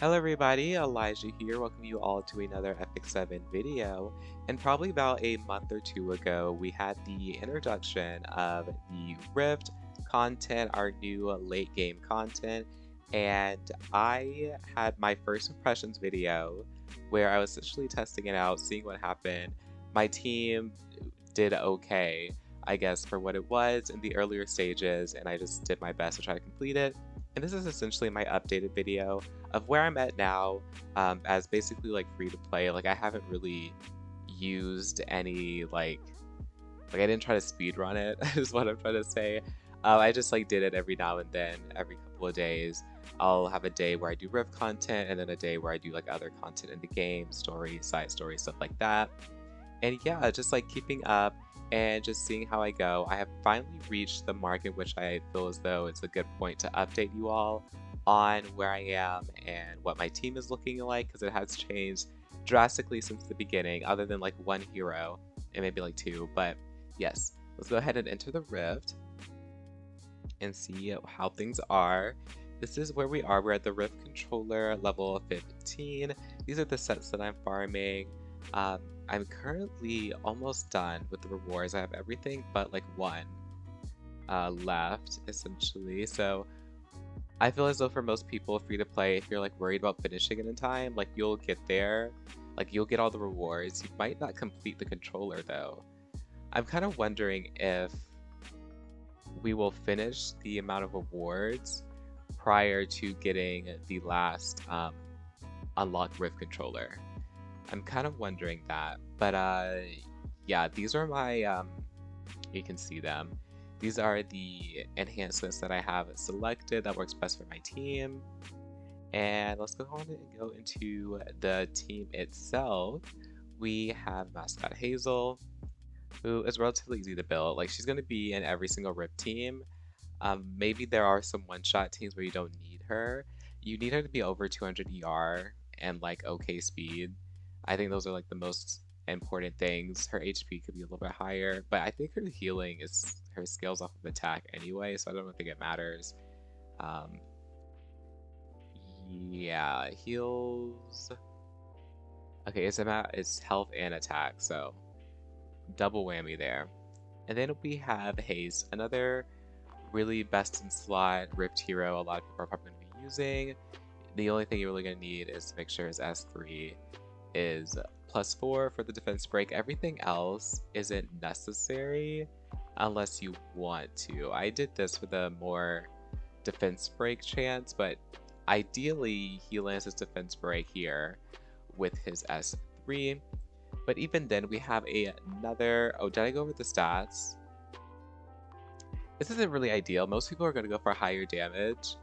Hello everybody, Elijah here. Welcome you all to another Epic 7 video. And probably about a month or two ago, we had the introduction of the Rift content, our new late game content. And I had my first impressions video where I was essentially testing it out, seeing what happened. My team did okay, I guess, for what it was in the earlier stages, and I just did my best to try to complete it. And this is essentially my updated video of where I'm at now, as basically like free to play. Like I haven't really used any like I didn't try to speed run it is what I'm trying to say. I just like did it every now and then, every couple of days. I'll have a day where I do Rift content and then a day where I do like other content in the game, story, side story, stuff like that. And yeah, just like keeping up and just seeing how I go. I have finally reached the mark in which I feel as though it's a good point to update you all on where I am and what my team is looking like, because it has changed drastically since the beginning, other than like one hero and maybe like two. But yes, let's go ahead and enter the Rift and see how things are. This is where we are. We're at the Rift controller level 15. These are the sets that I'm farming. I'm currently almost done with the rewards. I have everything but like one left, essentially. So I feel as though for most people, free to play, if you're like worried about finishing it in time, like you'll get there, like you'll get all the rewards. You might not complete the controller though. I'm kind of wondering if we will finish the amount of rewards prior to getting the last unlock Rift controller. I'm kind of wondering that, but yeah, these are my you can see them. These are the enhancements that I have selected that works best for my team. And let's go on and go into the team itself. We have mascot Hazel, who is relatively easy to build. Like she's gonna be in every single Rift team. Maybe there are some one-shot teams where you don't need her. You need her to be over 200 ER and like okay speed. I think those are like the most important things. Her HP could be a little bit higher, but I think her healing is her scales off of attack anyway, so I don't think it matters. Yeah, heals. Okay, it's health and attack, so double whammy there. And then we have Haze, another really best in slot Rift hero a lot of people are probably going to be using. The only thing you're really going to need is to make sure his S3 is +4 for the defense break. Everything else isn't necessary unless you want to. I did this with a more defense break chance, but ideally he lands his defense break here with his S3. But even then we have another, oh, did I go over the stats? This isn't really ideal. Most people are going to go for higher damage,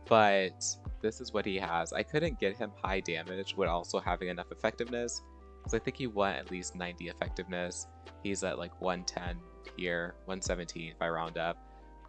but this is what he has. I couldn't get him high damage with also having enough effectiveness, because I think he won at least 90 effectiveness. He's at like 110 here, 117 if I round up.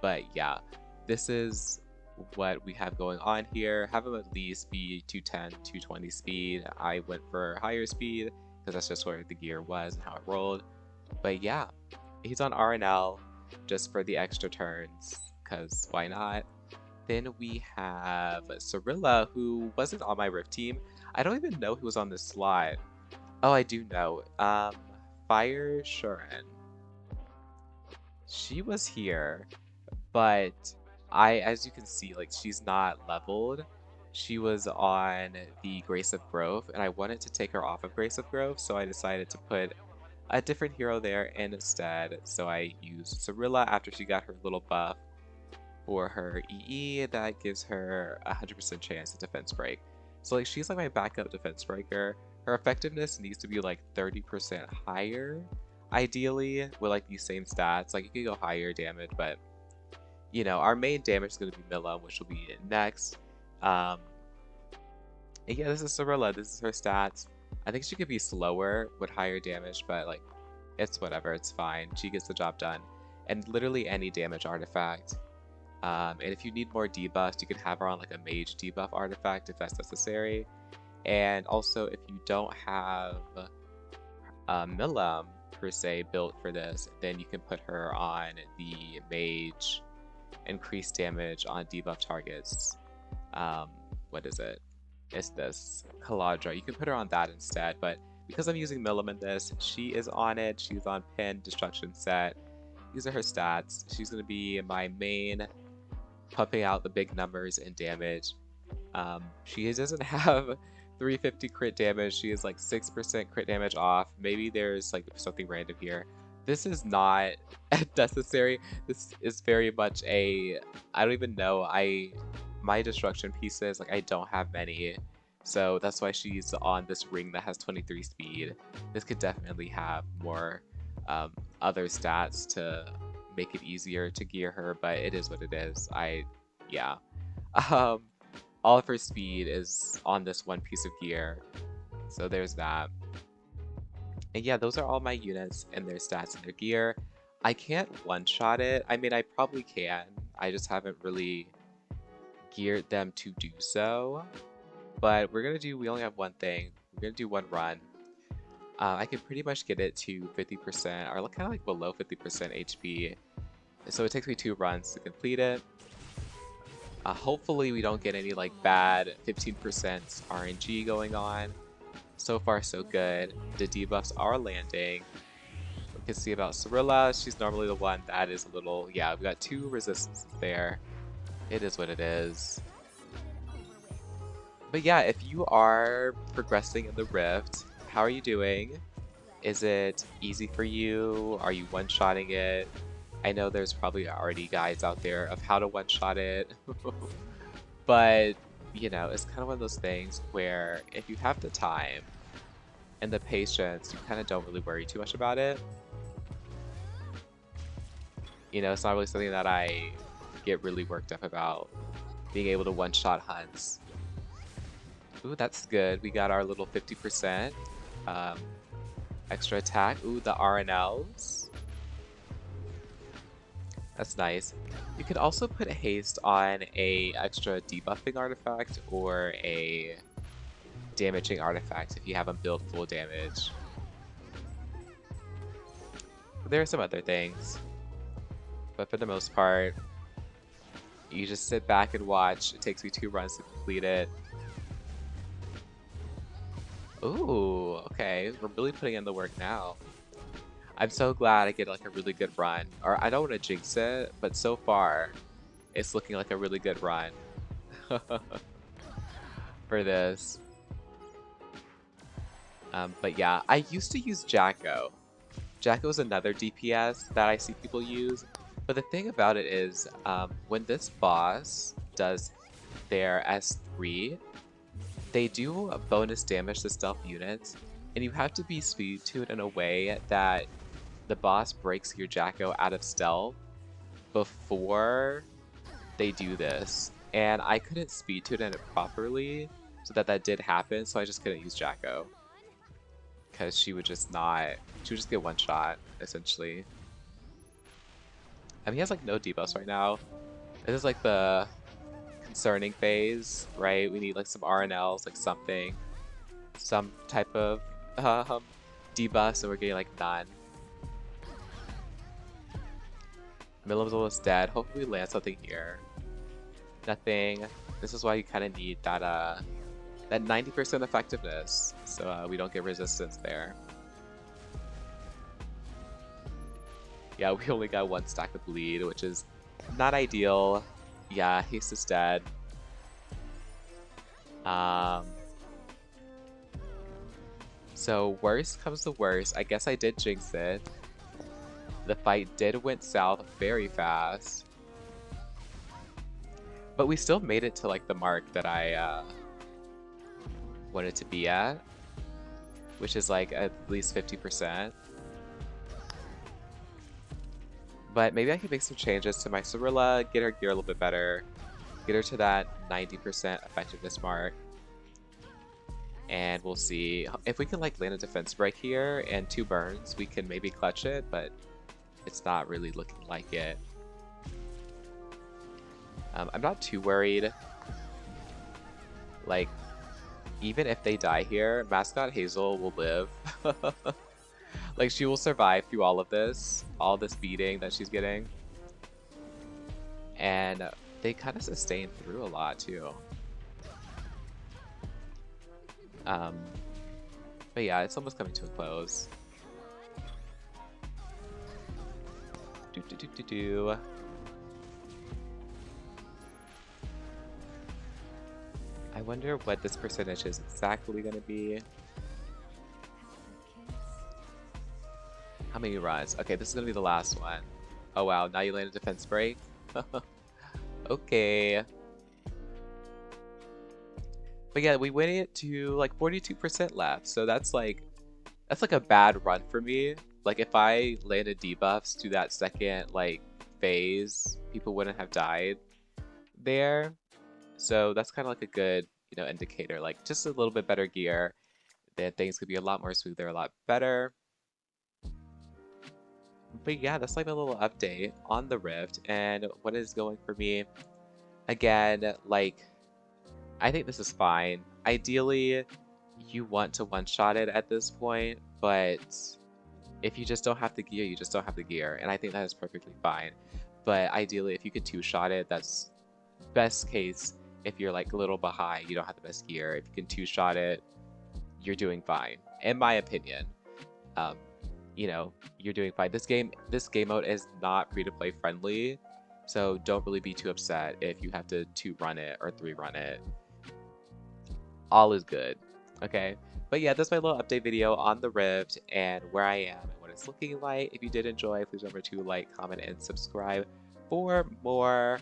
But yeah, this is what we have going on here. Have him at least be 210, 220 speed. I went for higher speed because that's just where the gear was and how it rolled. But yeah, he's on RNL just for the extra turns, because why not? Then we have Cirilla, who wasn't on my Rift team. I don't even know who was on this slot. Oh, I do know. Fire Shuren. She was here, but as you can see, like she's not leveled. She was on the Grace of Growth, and I wanted to take her off of Grace of Growth, so I decided to put a different hero there instead. So I used Cirilla after she got her little buff for her EE that gives her a 100% chance at defense break. So like she's like my backup defense breaker. Her effectiveness needs to be like 30% higher, ideally, with like these same stats. Like you could go higher damage, but you know, our main damage is going to be Milla, which will be next. And yeah, this is Cirilla. This is her stats. I think she could be slower with higher damage, but like it's whatever, it's fine. She gets the job done. And literally any damage artifact. And if you need more debuffs, you can have her on like a mage debuff artifact if that's necessary. And also, if you don't have Milam per se built for this, then you can put her on the mage increased damage on debuff targets. What is it? is this Caladra. You can put her on that instead, but because I'm using Milim in this, she is on it. She's on Pin, Destruction Set. These are her stats. She's going to be my main, pumping out the big numbers and damage. She doesn't have 350 crit damage. She is like 6% crit damage off. Maybe there's like something random here. This is not necessary. This is very much a, I don't even know. My destruction pieces, like I don't have many. So that's why she's on this ring that has 23 speed. This could definitely have more other stats to make it easier to gear her, but it is what it is. Yeah. Um, all of her speed is on this one piece of gear. So there's that. And yeah, those are all my units and their stats and their gear. I can't one-shot it. I mean, I probably can. I just haven't really geared them to do so. But we only have one thing. We're gonna do one run. I can pretty much get it to 50%, or kind of like below 50% HP. So it takes me 2 runs to complete it. Hopefully we don't get any like bad 15% RNG going on. So far so good. The debuffs are landing. We can see about Cirilla. She's normally the one that is a little, yeah, we've got 2 resistances there. It is what it is. But yeah, if you are progressing in the Rift, how are you doing? Is it easy for you? Are you one-shotting it? I know there's probably already guides out there of how to one-shot it. But, you know, it's kind of one of those things where if you have the time and the patience, you kind of don't really worry too much about it. You know, it's not really something that I get really worked up about, being able to one-shot hunts. Ooh, that's good. We got our little 50% extra attack. Ooh, the RNLs. That's nice. You could also put haste on a extra debuffing artifact or a damaging artifact if you have them build full damage. There are some other things, but for the most part, you just sit back and watch. It takes me 2 runs to complete it. Ooh, okay. We're really putting in the work now. I'm so glad I get like a really good run. Or I don't want to jinx it, but so far, it's looking like a really good run for this. But yeah, I used to use Jacko. Jacko is another DPS that I see people use. But the thing about it is, when this boss does their S3, they do a bonus damage to stealth units, and you have to be speed tuned in a way that the boss breaks your Jacko out of stealth before they do this. And I couldn't speed tune it properly so that did happen, so I just couldn't use Jacko. Because she would just get one shot, essentially. And he has like no debuffs right now. This is like the concerning phase, right? We need like some RNLs, like something. Some type of debuffs, and we're getting like none. Milim's almost dead. Hopefully we land something here. Nothing. This is why you kind of need that that 90% effectiveness, so we don't get resistance there. Yeah, we only got 1 stack of bleed, which is not ideal. Yeah, haste is dead. So worst comes to worst. I guess I did jinx it. The fight did went south very fast. But we still made it to like the mark that I wanted to be at, which is like at least 50%. But maybe I can make some changes to my Cirilla, get her gear a little bit better, get her to that 90% effectiveness mark. And we'll see if we can like land a defense break here and 2 burns, we can maybe clutch it, but it's not really looking like it. I'm not too worried. Like, even if they die here, Mascot Hazel will live. Like, she will survive through all this beating that she's getting. And they kind of sustain through a lot, too. Um, but yeah, it's almost coming to a close. Do do do do do. I wonder what this percentage is exactly going to be. How many runs? Okay, this is going to be the last one. Oh wow, now you land a defense break? Okay. But yeah, we went it to like 42% left, so that's like a bad run for me. Like if I landed debuffs to that second like phase, people wouldn't have died there. So that's kind of like a good, indicator. Like just a little bit better gear, then things could be a lot more smoother, a lot better. But yeah, that's like a little update on the Rift and what is going for me. Again, like I think this is fine. Ideally, you want to one-shot it at this point, but if you just don't have the gear, you just don't have the gear, and I think that is perfectly fine. But ideally, if you could two-shot it, that's best case. If you're like a little behind, you don't have the best gear. If you can two-shot it, you're doing fine, in my opinion. Um, you're doing fine. This game mode is not free-to-play friendly, so don't really be too upset if you have to two-run it or three-run it. All is good, okay? But yeah, that's my little update video on the Rift and where I am and what it's looking like. If you did enjoy, please remember to like, comment, and subscribe for more.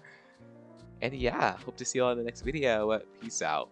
And yeah, hope to see you all in the next video. Peace out.